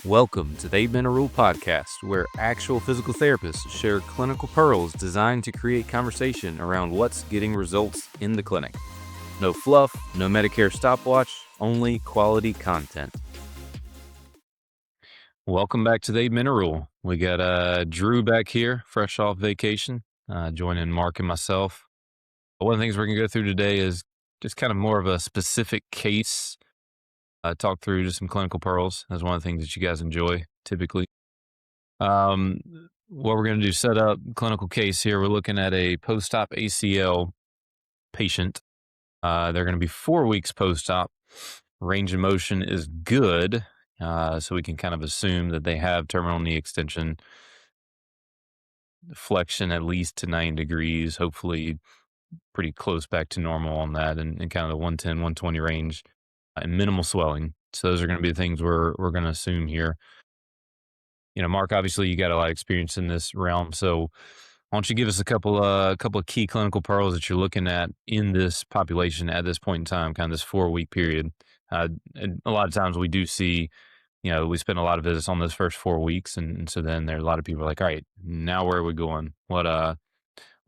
Welcome to the 8-Minute Rule podcast, where actual physical therapists share clinical pearls designed to create conversation around what's getting results in the clinic. No fluff, no Medicare stopwatch, only quality content. Welcome back to the 8-Minute Rule. We got Drew back here, fresh off vacation, joining Mark and myself. One of the things we're going to go through today is just kind of more of a specific case. Talk through just some clinical pearls. That's one of the things that you guys enjoy typically. What we're going to do, set up clinical case here. We're looking at a post-op ACL patient. They're going to be 4 weeks post-op. Range of motion is good, so we can kind of assume that they have terminal knee extension, flexion at least to 90 degrees, hopefully pretty close back to normal on that, and kind of the 110, 120 range, and minimal swelling. So those are going to be the things we're going to assume here. Mark, obviously you got a lot of experience in this realm. So why don't you give us a couple of key clinical pearls that you're looking at in this population at this point in time, kind of this 4 week period. And a lot of times we do see, we spend a lot of visits on those first 4 weeks. And so then there are a lot of people like, all right, now where are we going? What do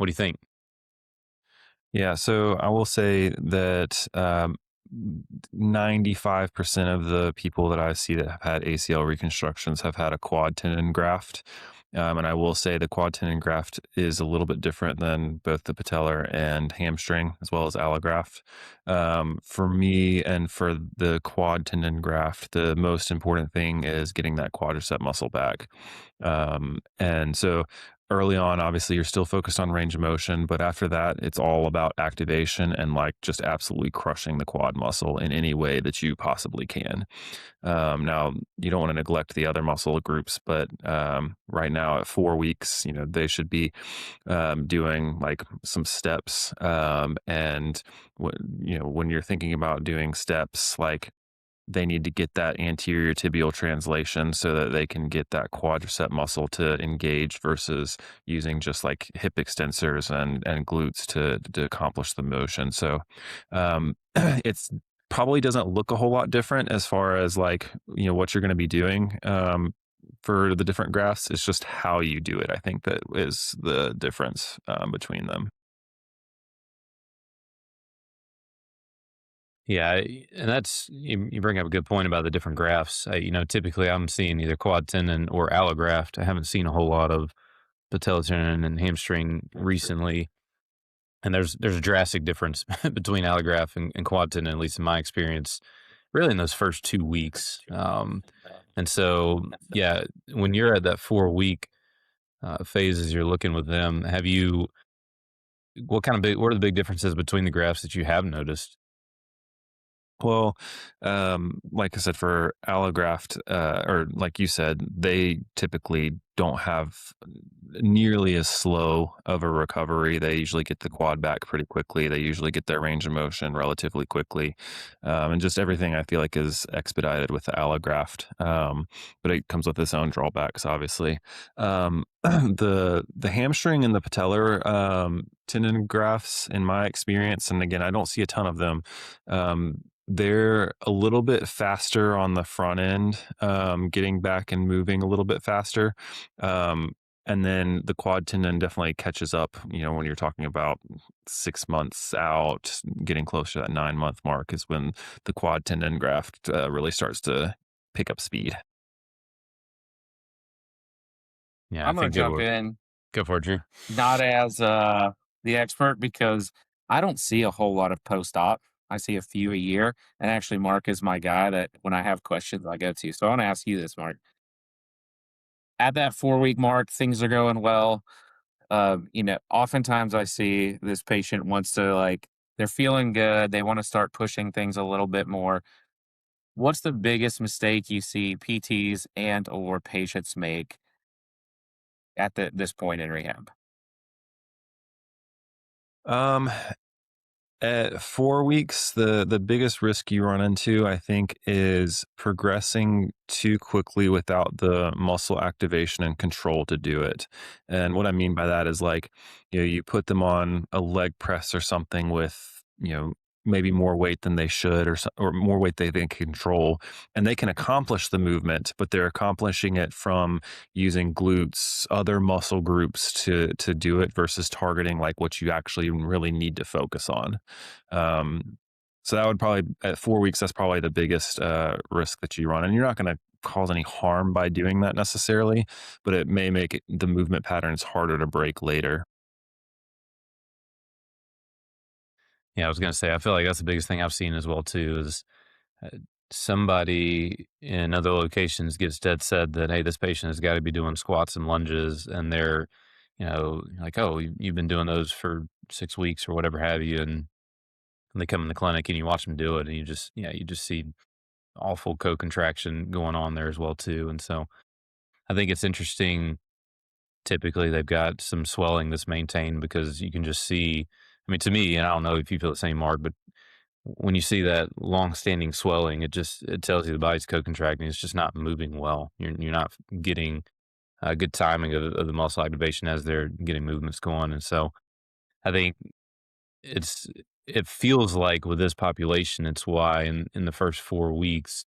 you think? Yeah, so I will say that 95% of the people that I see that have had ACL reconstructions have had a quad tendon graft. And I will say the quad tendon graft is a little bit different than both the patellar and hamstring, as well as allograft. For me and for the quad tendon graft, the most important thing is getting that quadricep muscle back. And so early on, obviously, you're still focused on range of motion, but after that, it's all about activation and like just absolutely crushing the quad muscle in any way that you possibly can. Now, you don't want to neglect the other muscle groups, but right now at 4 weeks, they should be doing like some steps. And when you're thinking about doing steps, like they need to get that anterior tibial translation so that they can get that quadricep muscle to engage versus using just like hip extensors and glutes to accomplish the motion. So it's probably doesn't look a whole lot different as far as like, what you're going to be doing for the different grafts. It's just how you do it. I think that is the difference between them. Yeah, and that's you bring up a good point about the different grafts. Typically I'm seeing either quad tendon or allograft. I haven't seen a whole lot of patellar tendon and hamstring recently, and there's a drastic difference between allograft and quad tendon, at least in my experience, really in those first 2 weeks. And so, yeah, when you're at that 4 week phase, as you're looking with them, what are the big differences between the grafts that you have noticed? Well, like I said, for allograft, or like you said, they typically don't have nearly as slow of a recovery. They usually get the quad back pretty quickly. They usually get their range of motion relatively quickly. And just everything I feel like is expedited with the allograft. But it comes with its own drawbacks, obviously. The hamstring and the patellar tendon grafts, in my experience, and again, I don't see a ton of them. They're a little bit faster on the front end, getting back and moving a little bit faster. And then the quad tendon definitely catches up, when you're talking about 6 months out, getting closer to that 9-month mark is when the quad tendon graft really starts to pick up speed. Yeah, I I'm gonna think jump in, go for it, Drew. not as the expert because I don't see a whole lot of post-op. I see a few a year, and actually, Mark is my guy that when I have questions, I go to. So I want to ask you this, Mark. At that 4 week mark, things are going well. Oftentimes I see this patient wants to they're feeling good. They want to start pushing things a little bit more. What's the biggest mistake you see PTs and or patients make at this point in rehab? Um, At 4 weeks, the biggest risk you run into, I think, is progressing too quickly without the muscle activation and control to do it. And what I mean by that is like, you put them on a leg press or something with, maybe more weight than they should, or more weight they can control, and they can accomplish the movement, but they're accomplishing it from using glutes, other muscle groups to do it versus targeting like what you actually really need to focus on. Um, so that would probably at 4 weeks, that's probably the biggest risk that you run, and you're not going to cause any harm by doing that necessarily, but it may make the movement patterns harder to break later. Yeah, I was gonna say, I feel like that's the biggest thing I've seen as well too is uh, somebody in other locations gets dead said that, hey, this patient has got to be doing squats and lunges, and they're, like, oh, you've been doing those for 6 weeks or whatever have you, and they come in the clinic and you watch them do it, and you just see awful co-contraction going on there as well too, and so I think it's interesting. Typically, they've got some swelling that's maintained because you can just see. I mean, to me, and I don't know if you feel the same, Mark, but when you see that long-standing swelling, it tells you the body's co-contracting. It's just not moving well. You're not getting good timing of the muscle activation as they're getting movements going. And so I think it's it feels like with this population, it's why in the first 4 weeks,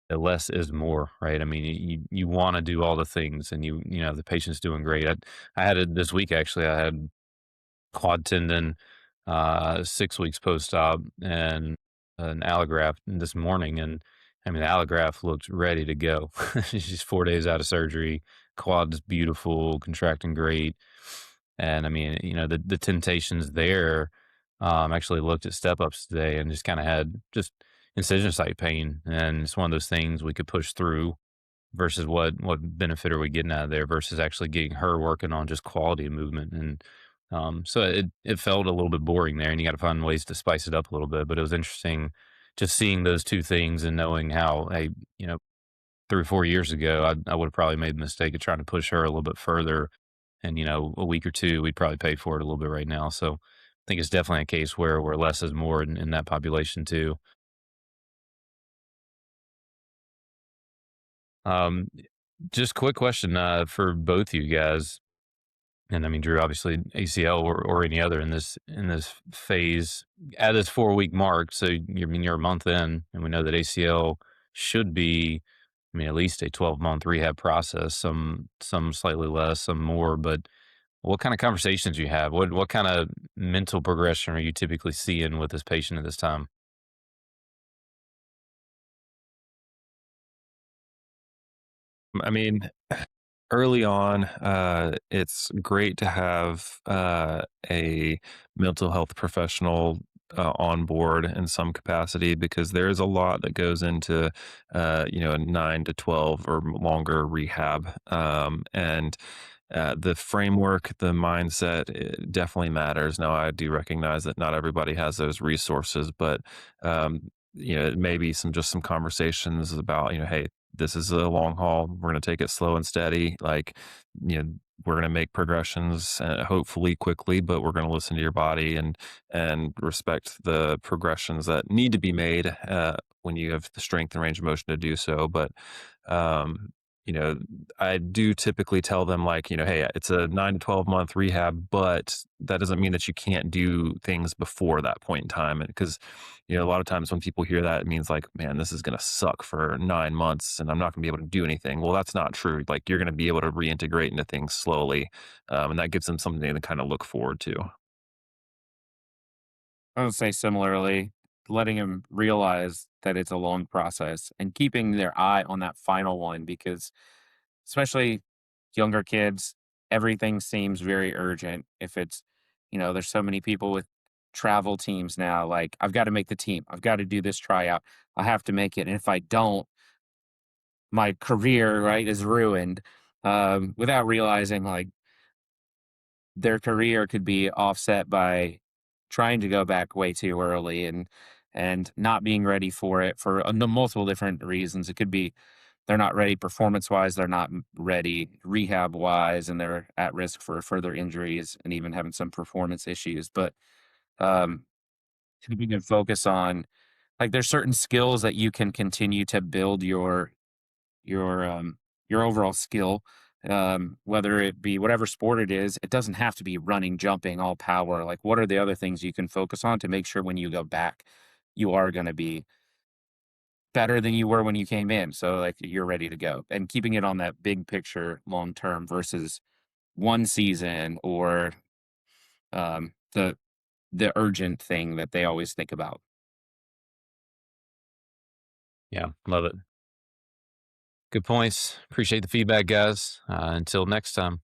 the less is more, right? I mean, you want to do all the things, and the patient's doing great. I had it this week actually. I had quad tendon, 6 weeks post-op, and an allograft this morning, and, I mean, the allograft looked ready to go. She's 4 days out of surgery, quad's beautiful, contracting great, and, I mean, the temptations there, actually looked at step-ups today and just kinda had just incision site pain, and it's one of those things we could push through versus what benefit are we getting out of there versus actually getting her working on just quality of movement, and so it felt a little bit boring there, and you got to find ways to spice it up a little bit, but it was interesting just seeing those two things and knowing how, hey, 3 or 4 years ago I would have probably made the mistake of trying to push her a little bit further, and a week or two we'd probably pay for it a little bit right now. So I think it's definitely a case where less is more in that population too. um just quick question for both of you guys. And I mean, Drew, obviously ACL or any other in this phase at this 4 week mark. So I mean, you're a month in, and we know that ACL should be, I mean, at least a 12-month rehab process. Some slightly less, some more. But what kind of conversations you have? What kind of mental progression are you typically seeing with this patient at this time? I mean, early on, it's great to have a mental health professional on board in some capacity because there's a lot that goes into, a 9 to 12 or longer rehab. And the framework, the mindset, it definitely matters. Now, I do recognize that not everybody has those resources, but it may be some conversations about, hey, this is a long haul. We're going to take it slow and steady. Like, you know, we're going to make progressions, hopefully quickly, but we're going to listen to your body and respect the progressions that need to be made when you have the strength and range of motion to do so. But um, you know, I do typically tell them like, hey, it's a 9 to 12 month rehab, but that doesn't mean that you can't do things before that point in time. And because, a lot of times when people hear that, it means like, man, this is going to suck for 9 months and I'm not going to be able to do anything. Well, that's not true. Like you're going to be able to reintegrate into things slowly. And that gives them something to kind of look forward to. I would say similarly, letting them realize that it's a long process and keeping their eye on that final one because especially younger kids, everything seems very urgent. If it's, there's so many people with travel teams now, like, I've got to make the team. I've got to do this tryout. I have to make it. And if I don't, my career, right, is ruined without realizing like their career could be offset by trying to go back way too early and not being ready for it for multiple different reasons. It could be they're not ready performance wise, they're not ready rehab wise, and they're at risk for further injuries and even having some performance issues. But um, keeping a focus on like there's certain skills that you can continue to build your your overall skill. Whether it be whatever sport it is, it doesn't have to be running, jumping, all power. Like, what are the other things you can focus on to make sure when you go back, you are going to be better than you were when you came in? So, like, you're ready to go and keeping it on that big picture long term versus one season or the urgent thing that they always think about. Yeah, love it. Good points. Appreciate the feedback, guys. Until next time.